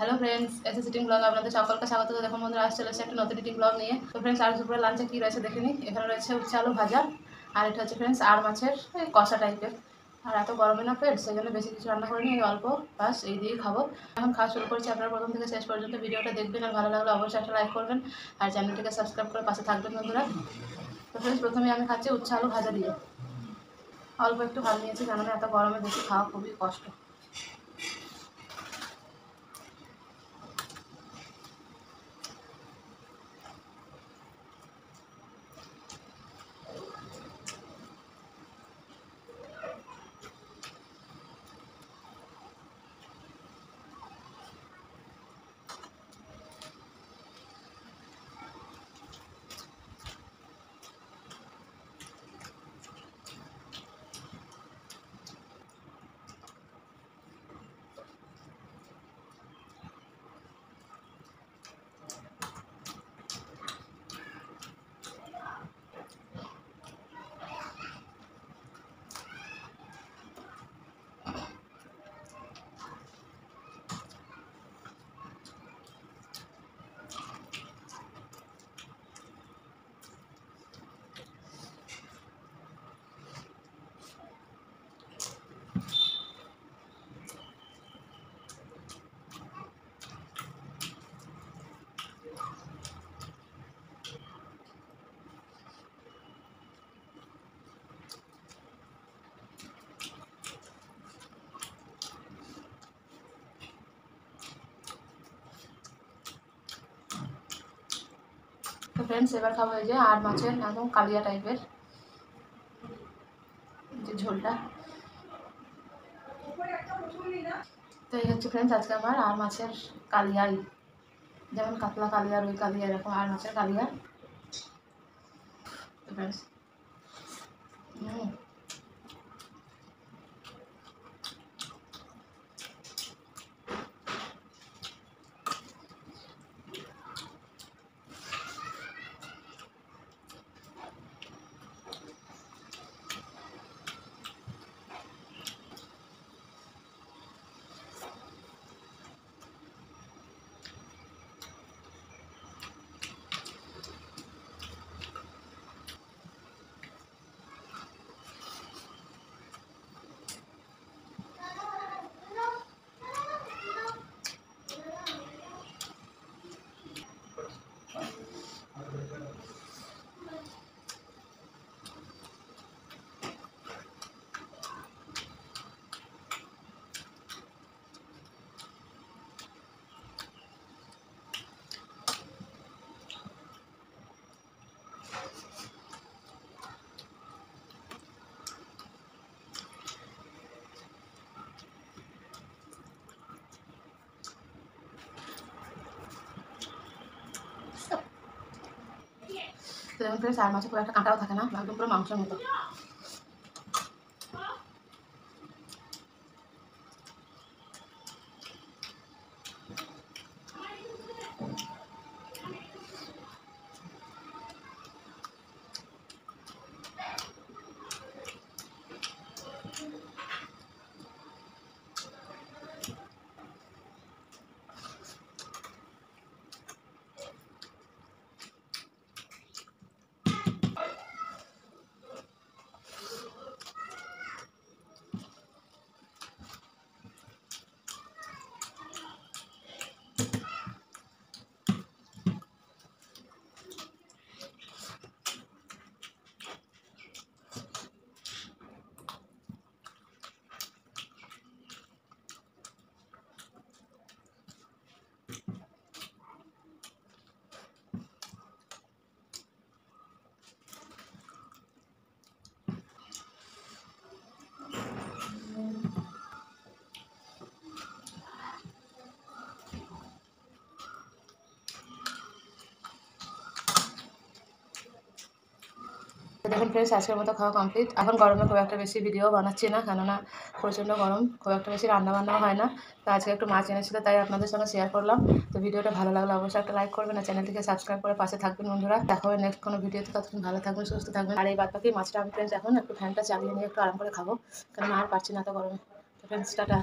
Hello friends, এসে sitting blog আপনাদের সকলকে স্বাগত। দেখুন বন্ধুরা, আজ চলে এসেছে একটা নতুন ইটিং ব্লগ নিয়ে। তো ফ্রেন্ডস, আজ দুপুরে লাঞ্চে কী রয়েছে দেখে নিই। এখানে রয়েছে উচ্ছে আলু ভাজা, আর এটা হচ্ছে ফ্রেন্ডস আর মাছের কষা টাইপের। আর এত গরমে না ফ্রেন্ডস, সেই জন্য বেশি কিছু রান্না করিনি, অল্প বাস এই দিয়েই খাবো। এখন খাওয়া শুরু করছি। আপনারা প্রথম থেকে শেষ পর্যন্ত ভিডিওটা দেখবেন, আর ভালো লাগলে অবশ্যই একটা লাইক করবেন, আর চ্যানেলটিকে সাবস্ক্রাইব করে পাশে থাকবেন বন্ধুরা। তো ফ্রেন্ডস, প্রথমে আমি খাচ্ছি উচ্ছে আলু ভাজা দিয়ে। অল্প একটু ভালো নিয়েছি, কেননা এত গরমে বেশি খাওয়া খুবই কষ্ট। তো ফ্রেন্ডস, এবার খাবো এই যে আর মাছের একদম কালিয়া টাইপের যে ঝোলটা। তো এই হচ্ছে ফ্রেন্ডস আজকে আমার আর মাছের কালিয়াই, যেমন কাতলা কালিয়া, রুই কালিয়া, এরকম আর মাছের কালিয়া। তো ফ্রেন্ডস, তো যেমন ফ্রেন্ডস আর মাছে খুব একটা কাঁটাও থাকে না, একদম পুরো মাংসের মতো। দেখুন ফ্রেন্ডস, আজকের মতো খাওয়া কমপ্লিট। এখন গরমে খুব একটা বেশি ভিডিও বানাচ্ছি না, কেননা প্রচণ্ড গরম, খুব একটা বেশি রান্নাবান্নাও হয় না। তো আজকে একটু মাছ এনেছিল, তাই আপনাদের সঙ্গে শেয়ার করলাম। তো ভিডিওটা ভালো লাগলে অবশ্যই একটা লাইক করবেন, আর চ্যানেলটিকে সাবস্ক্রাইব করে পাশে থাকবেন বন্ধুরা। দেখা হবে নেক্সট কোনো ভিডিওতে। ততক্ষণ ভালো থাকবেন, সুস্থ থাকবেন। আর এই বাদ বাকি মাছটা আমি ফ্রেন্ডস এখন একটু ফ্যানটা চালিয়ে নিয়ে একটু আরাম করে খাবো, কেননা আর পারছি না এত গরমে। তো ফ্রেন্ডস, টাটা।